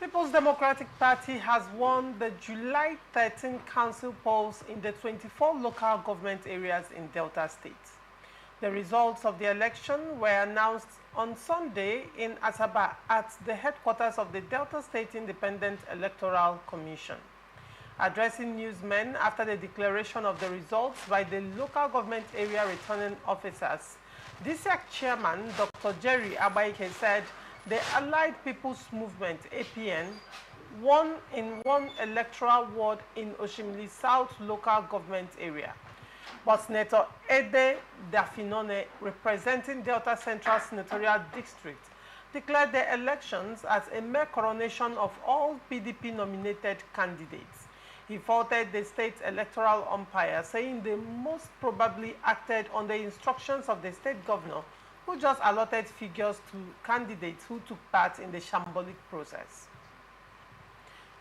People's Democratic Party has won the July 13 council polls in the 24 local government areas in Delta State. The results of the election were announced on Sunday in Asaba at the headquarters of the Delta State Independent Electoral Commission. Addressing newsmen after the declaration of the results by the local government area returning officers, DSEC chairman Dr. Jerry Abaike said the Allied People's Movement, APN, won in one electoral ward in Oshimili South local government area. But Senator Ede Dafinone, representing Delta Central Senatorial District, declared the elections as a mere coronation of all PDP-nominated candidates. He faulted the state electoral umpire, saying they most probably acted on the instructions of the state governor, who just allotted figures to candidates who took part in the shambolic process.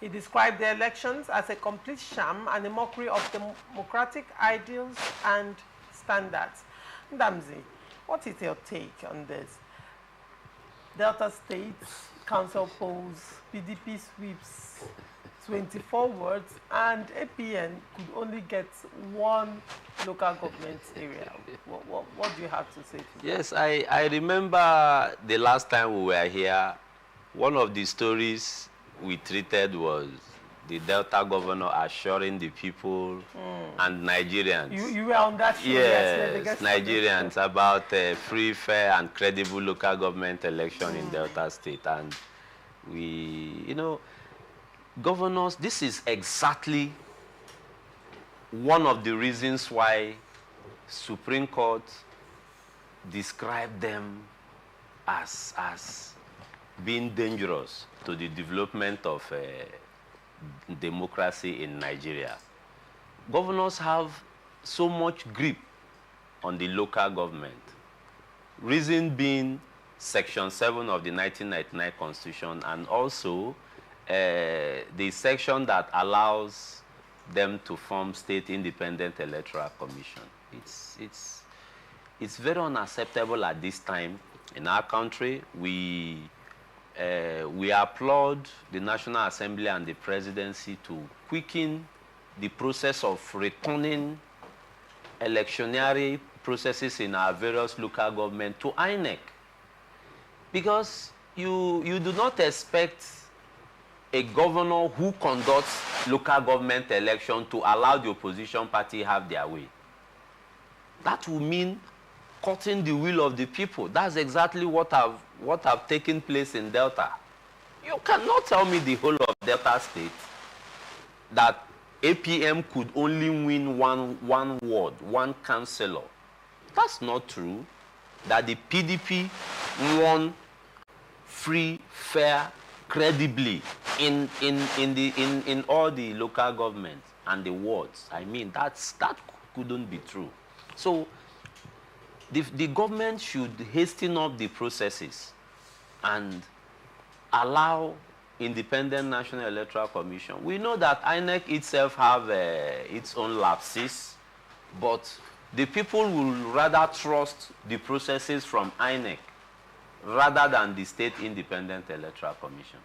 He described the elections as a complete sham and a mockery of democratic ideals and standards. Ndamzi, what is your take on this? Delta State Council polls, PDP sweeps 24 wards, and APN could only get one local government area. What do you have to say to that? Yes, I remember the last time we were here, one of the stories we treated was the Delta governor assuring the people and Nigerians. You were on that show? Yes, Nigerians about a free, fair, and credible local government election in Delta State. And we, you know, governors, this is exactly one of the reasons why Supreme Court described them as being dangerous to the development of democracy in Nigeria. Governors have so much grip on the local government. Reason being Section 7 of the 1999 Constitution, and also the section that allows them to form state independent electoral commission. It's very unacceptable at this time in our country. We applaud the National Assembly and the presidency to quicken the process of returning electionary processes in our various local government to INEC. Because you do not expect a governor who conducts local government election to allow the opposition party have their way. That will mean cutting the will of the people. That's exactly what have taken place in Delta. You cannot tell me the whole of Delta State that APM could only win one ward, one councillor. That's not true. That the PDP won free, fair, credibly in all the local governments and the wards. I mean, that couldn't be true. So the government should hasten up the processes and allow Independent National Electoral Commission. We know that INEC itself have its own lapses, but the people will rather trust the processes from INEC rather than the State Independent Electoral Commission.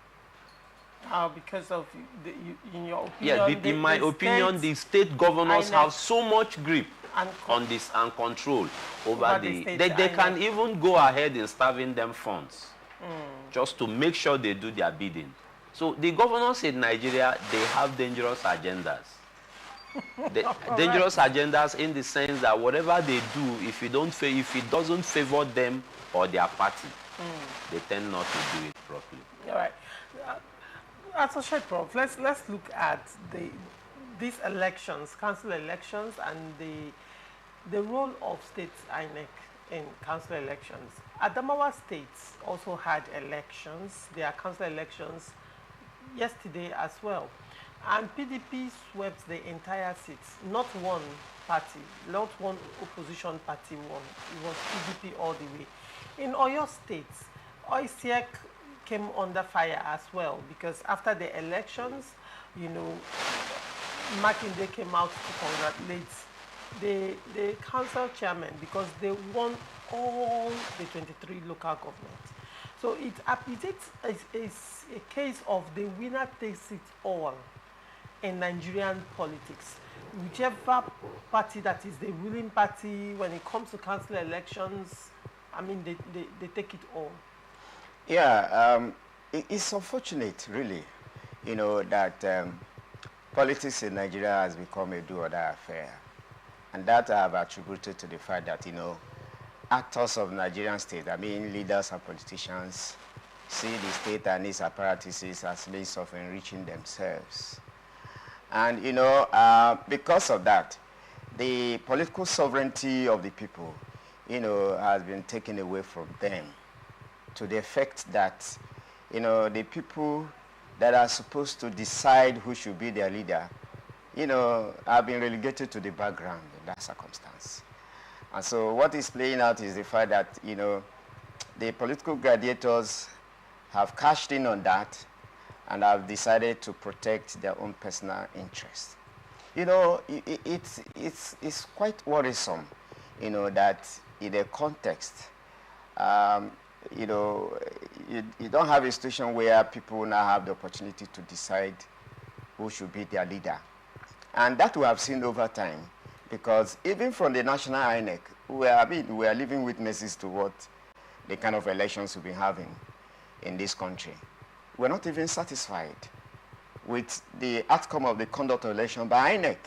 Because of, in your opinion? Yeah, in my opinion, the state governors have so much grip on this and control over the they can even go ahead in starving them funds just to make sure they do their bidding. So the governors in Nigeria, they have dangerous agendas. Dangerous agendas in the sense that whatever they do, if it doesn't favor them or their party, they tend not to do it properly. All right. Associate Prof, let's look at these elections, council elections, and the role of state INEC in council elections. Adamawa State also had elections, their council elections yesterday as well. And PDP swept the entire seats. Not one party, not one opposition party won. It was PDP all the way. In Oyo State, OISEC came under fire as well, because after the elections, you know, Makinde came out to congratulate the council chairman because they won all the 23 local governments. So it's a case of the winner takes it all in Nigerian politics. Whichever party that is the ruling party, when it comes to council elections, I mean, they take it all. Yeah, it's unfortunate, really, you know, that politics in Nigeria has become a do-or-die affair. And that I have attributed to the fact that, you know, actors of Nigerian state, I mean leaders and politicians, see the state and its apparatuses as means of enriching themselves. And, you know, because of that, the political sovereignty of the people, you know, has been taken away from them to the effect that, you know, the people that are supposed to decide who should be their leader, you know, have been relegated to the background in that circumstance. And so what is playing out is the fact that, you know, the political gladiators have cashed in on that and have decided to protect their own personal interests. You know, it's quite worrisome, you know, that in a context, you know, you don't have a situation where people now have the opportunity to decide who should be their leader. And that we have seen over time, because even from the national INEC, we are living witnesses to what the kind of elections we've been having in this country. We're not even satisfied with the outcome of the conduct of election by INEC.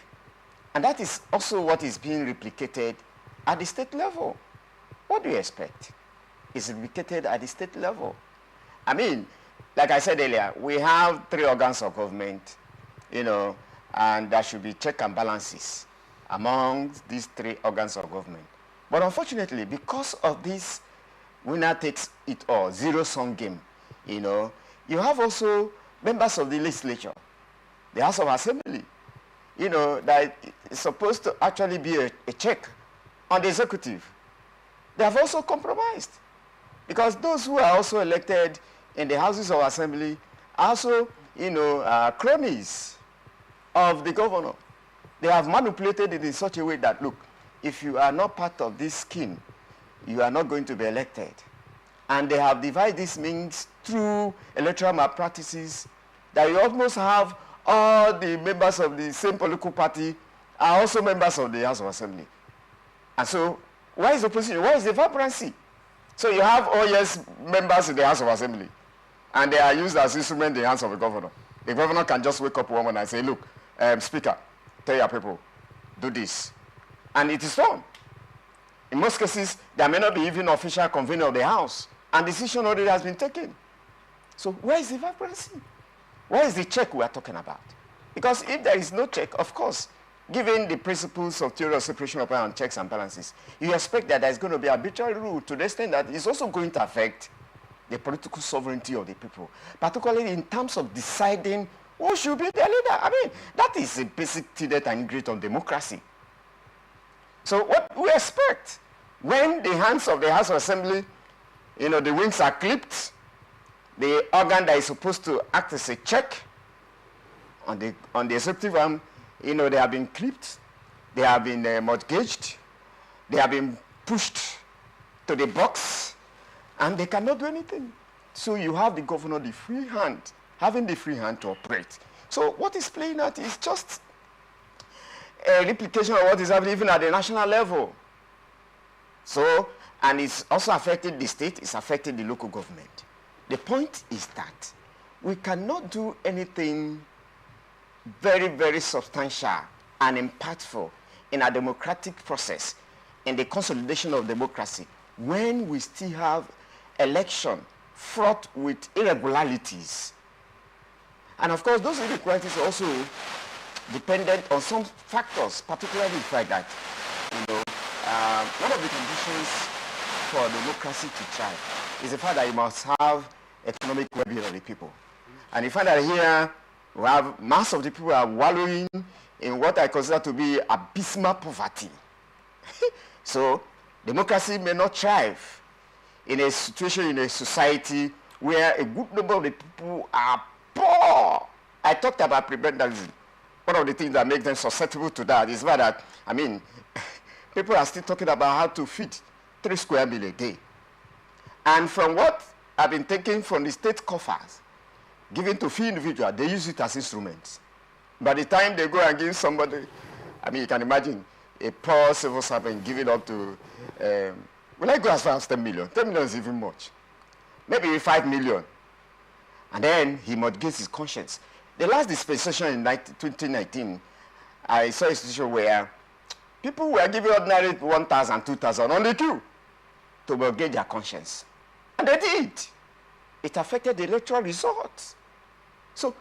And that is also what is being replicated at the state level. What do you expect? It's replicated at the state level. I mean, like I said earlier, we have 3 organs of government, you know, and there should be check and balances among these 3 organs of government. But unfortunately, because of this winner takes it all, zero-sum game, you know, you have also members of the legislature, the House of Assembly, you know, that is supposed to actually be a check on the executive. They have also compromised, because those who are also elected in the Houses of Assembly are also, you know, cronies of the governor. They have manipulated it in such a way that, look, if you are not part of this scheme, you are not going to be elected. And they have devised these means through electoral malpractices that you almost have all the members of the same political party are also members of the House of Assembly. And so, where is the opposition? Where is the vibrancy? So you have all yes members in the House of Assembly, and they are used as instruments in the hands of the governor. The governor can just wake up one morning and say, look, Speaker, tell your people, do this. And it is done. In most cases, there may not be even official convening of the House, and decision already has been taken. So where is the vibrancy? Where is the check we are talking about? Because if there is no check, of course, given the principles of theory of separation of power and checks and balances, you expect that there is going to be arbitrary rule to the extent that it's also going to affect the political sovereignty of the people, particularly in terms of deciding who should be their leader. I mean, that is a basic tenet and ingredient of democracy. So what we expect when the hands of the House of Assembly, you know, the wings are clipped, the organ that is supposed to act as a check on the executive arm, you know, they have been clipped, they have been mortgaged, they have been pushed to the box, and they cannot do anything. So you have the governor, the free hand, having the free hand to operate. So what is playing out is just a replication of what is happening even at the national level. So, and it's also affected the state, it's affected the local government. The point is that we cannot do anything very, very substantial and impactful in a democratic process, in the consolidation of democracy, when we still have election fraught with irregularities. And of course, those irregularities are also dependent on some factors, particularly the fact that, you know, one of the conditions for democracy to thrive is the fact that you must have economic well-being of the people. And you find that here, we have mass of the people are wallowing in what I consider to be abysmal poverty. So democracy may not thrive in a situation, in a society where a good number of the people are poor. I talked about prebendalism. One of the things that makes them susceptible to that is that, I mean, people are still talking about how to feed 3 square meals a day. And from what have been taken from the state coffers, given to few individuals. They use it as instruments. By the time they go and give somebody, I mean, you can imagine a poor civil servant giving up to, will I go as far as 10 million? 10 million is even much. Maybe 5 million. And then he mortgages his conscience. The last dispensation in 2019, I saw a situation where people were giving ordinary 1,000, 2,000 on the queue to mortgage their conscience. And they did. It affected the electoral results. So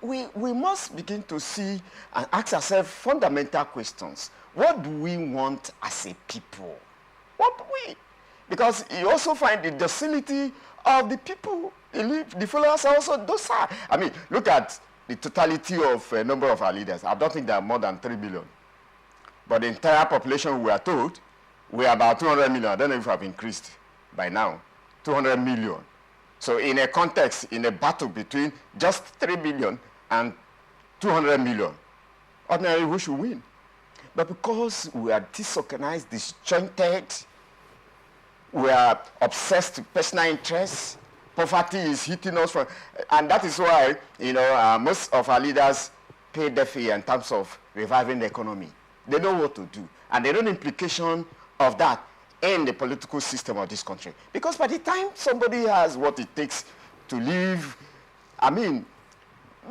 we must begin to see and ask ourselves fundamental questions. What do we want as a people? What do we? Because you also find the docility of the people. The followers are also docile. I mean, look at the totality of a number of our leaders. I don't think there are more than 3 billion. But the entire population, we are told, we are about 200 million. I don't know if we have increased by now. 200 million. So in a context, in a battle between just 3 billion and 200 million, ordinarily we should win. But because we are disorganized, disjointed, we are obsessed with personal interests, poverty is hitting us from, and that is why, you know, most of our leaders pay deaf ear in terms of reviving the economy. They know what to do, and they know the implication of that in the political system of this country. Because by the time somebody has what it takes to live, I mean,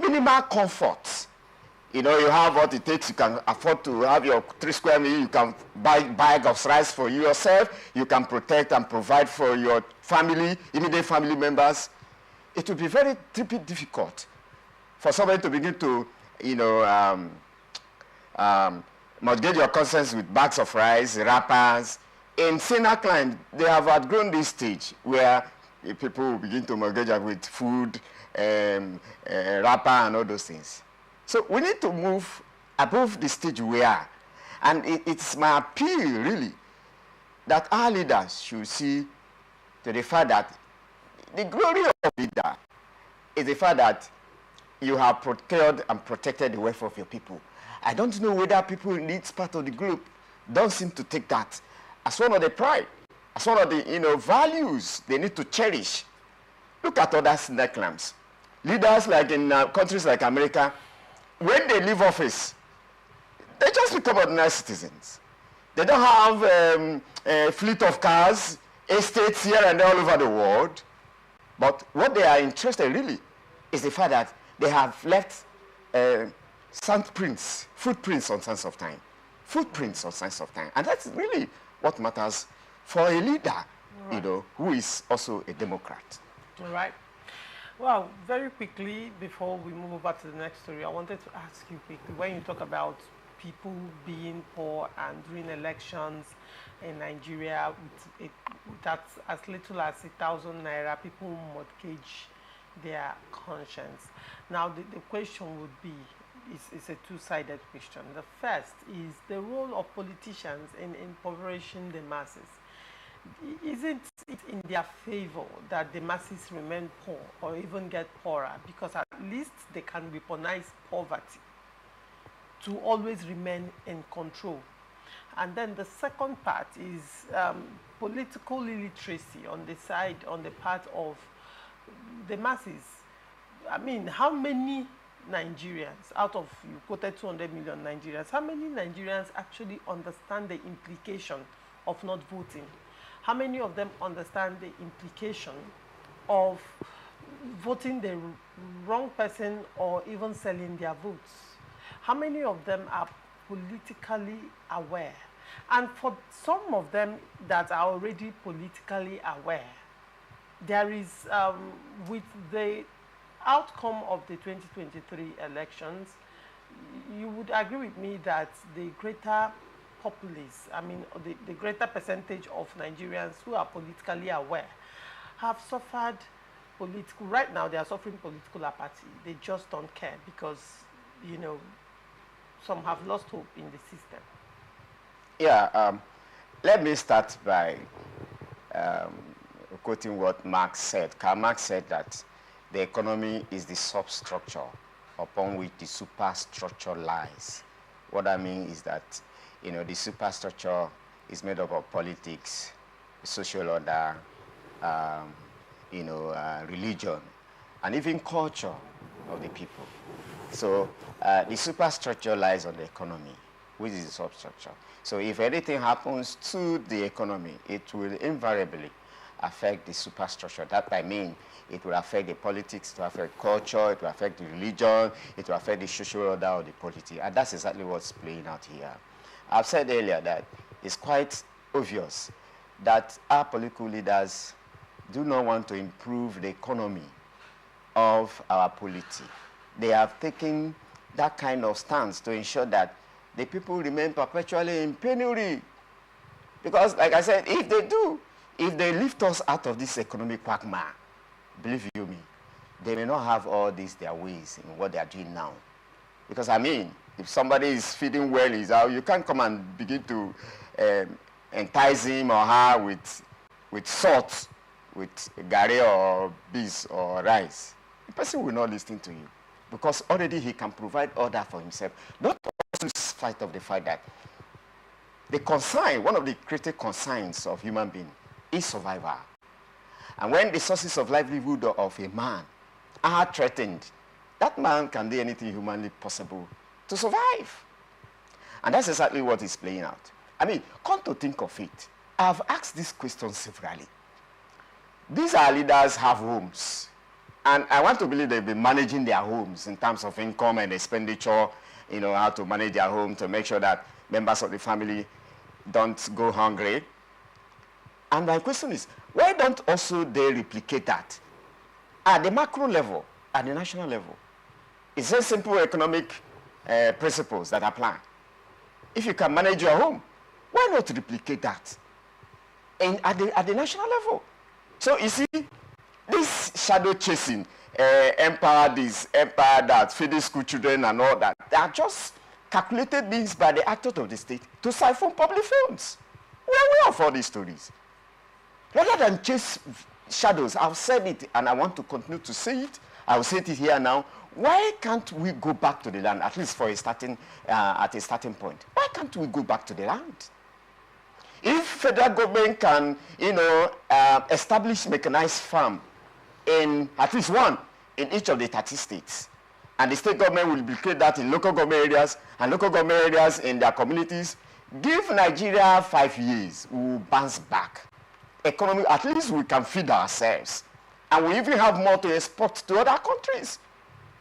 minimal comfort, you know, you have what it takes, you can afford to have your 3 square meters, you can buy bag of rice for yourself, you can protect and provide for your family, immediate family members. It will be very difficult for somebody to begin to, you know, mortgage your conscience with bags of rice, wrappers. In senior clients, they have outgrown this stage where people will begin to mortgage with food, wrapper, and all those things. So we need to move above the stage we are. And it's my appeal, really, that our leaders should see to the fact that the glory of a leader is the fact that you have procured and protected the welfare of your people. I don't know whether people in this part of the group don't seem to take that as one of the pride, as one of the, you know, values they need to cherish. Look at other snake lamps. Leaders like in countries like America, when they leave office, they just become ordinary citizens. They don't have a fleet of cars, estates here and there all over the world. But what they are interested really is the fact that they have left footprints on Sands of Time. Footprints on Sands of Time. And that's really what matters for a leader, right, you know, who is also a Democrat. All right. Well, very quickly, before we move over to the next story, I wanted to ask you quickly, when you talk about people being poor and during elections in Nigeria, with as little as 1,000 naira, people mortgage their conscience. Now, the question would be, it's a two-sided question. The first is the role of politicians in impoverishing the masses. Isn't it in their favor that the masses remain poor or even get poorer, because at least they can weaponize poverty to always remain in control? And then the second part is political illiteracy on the part of the masses. I mean, how many Nigerians, out of, you quoted 200 million Nigerians, how many Nigerians actually understand the implication of not voting? How many of them understand the implication of voting the wrong person or even selling their votes? How many of them are politically aware? And for some of them that are already politically aware, there is, with the outcome of the 2023 elections, you would agree with me that the greater populace, I mean, the greater percentage of Nigerians who are politically aware have suffered political, right now they are suffering political apathy. They just don't care because, you know, some have lost hope in the system. Yeah, let me start by quoting what Marx said. Karl Marx said that the economy is the substructure upon which the superstructure lies. What I mean is that, you know, the superstructure is made up of politics, social order, religion, and even culture of the people. So the superstructure lies on the economy, which is the substructure. So if anything happens to the economy, it will invariably affect the superstructure. That I mean, it will affect the politics, it will affect culture, it will affect the religion, it will affect the social order of the polity. And that's exactly what's playing out here. I've said earlier that it's quite obvious that our political leaders do not want to improve the economy of our polity. They have taken that kind of stance to ensure that the people remain perpetually in penury. Because, like I said, if they lift us out of this economic quagmire, believe you me, they may not have all these their ways in what they are doing now. Because, I mean, if somebody is feeding well, you can't come and begin to entice him or her with salt, with gari or beans or rice. The person will not listen to you because already he can provide all that for himself. Not to spite of the fact that one of the critical concerns of human being is survival. And when the sources of livelihood of a man are threatened, that man can do anything humanly possible to survive. And that's exactly what is playing out. I mean, come to think of it, I've asked this question severally. These our leaders have homes. And I want to believe they've been managing their homes in terms of income and expenditure, how to manage their home to make sure that members of the family don't go hungry. And my question is, why don't also they replicate that at the macro level, at the national level? It's very simple economic principles that apply. If you can manage your home, why not replicate that at the national level? So you see, this shadow chasing, empire this, empire that, feeding school children and all that, they are just calculated means by the actors of the state to siphon public funds. We are aware of all these stories. Rather than chase shadows, I've said it and I want to continue to say it. I will say it here now. Why can't we go back to the land, at least for a starting, at a starting point? Why can't we go back to the land? If federal government can, establish mechanized farm in at least one in each of the 30 states, and the state government will deploy that in local government areas, and local government areas in their communities, give Nigeria 5 years, we will bounce back. Economy, at least we can feed ourselves. And we even have more to export to other countries.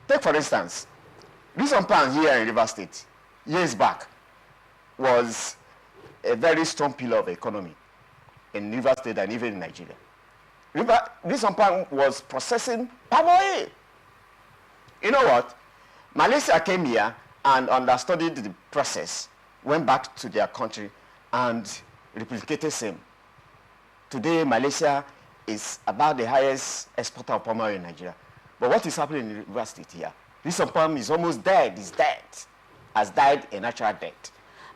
Take, for instance, Reason Pan here in River State, years back, was a very strong pillar of the economy in River State and even in Nigeria. Reason Pan was processing palm oil. You know what? Malaysia came here and understudied the process, went back to their country and replicated same. Today, Malaysia is about the highest exporter of palm oil in Nigeria. But what is happening in the River State here? Reason Palm is almost dead, is dead, has died a natural death.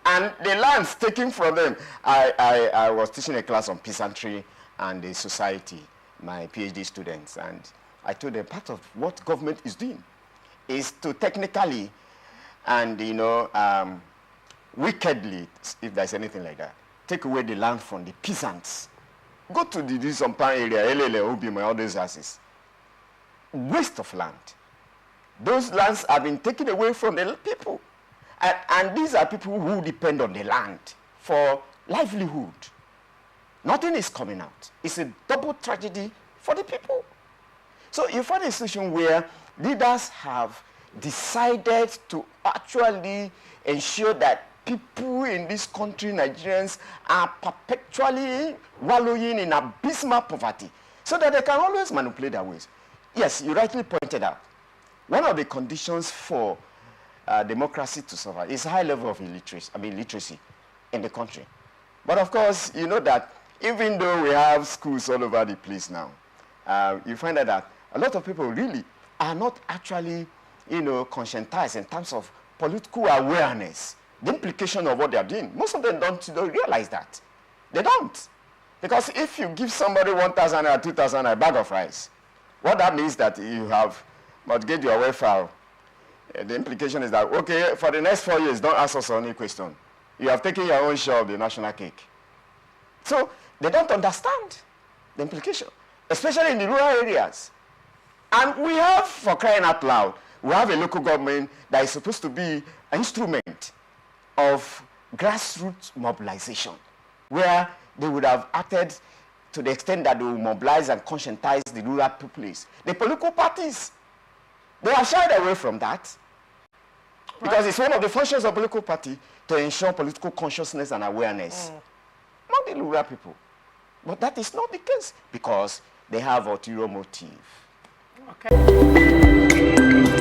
And the lands taken from them, I was teaching a class on peasantry and the society, my PhD students, and I told them part of what government is doing is to technically and, wickedly, if there's anything like that, take away the land from the peasants. Go to the Reason Pan area, Elele, Obima, all those houses. Waste of land. Those lands have been taken away from the people. And these are people who depend on the land for livelihood. Nothing is coming out. It's a double tragedy for the people. So you find a situation where leaders have decided to actually ensure that people in this country, Nigerians, are perpetually wallowing in abysmal poverty so that they can always manipulate their ways. Yes, you rightly pointed out. One of the conditions for democracy to survive is a high level of literacy in the country. But of course, you know that even though we have schools all over the place now, you find that a lot of people really are not actually, conscientized in terms of political awareness, the implication of what they are doing. Most of them don't realize that. They don't. Because if you give somebody 1,000 or 2,000 a bag of rice, what that means that you have mortgaged your welfare. The implication is that, okay, for the next 4 years, don't ask us any question. You have taken your own share of the national cake. So they don't understand the implication. especially in the rural areas. And we have, for crying out loud, we have a local government that is supposed to be an instrument of grassroots mobilization, where they would have acted to the extent that they will mobilize and conscientize the rural populace. The political parties, they have shied away from that. Because it's one of the functions of political party to ensure political consciousness and awareness. Not the rural people. But that is not the case because they have ulterior motive. Okay.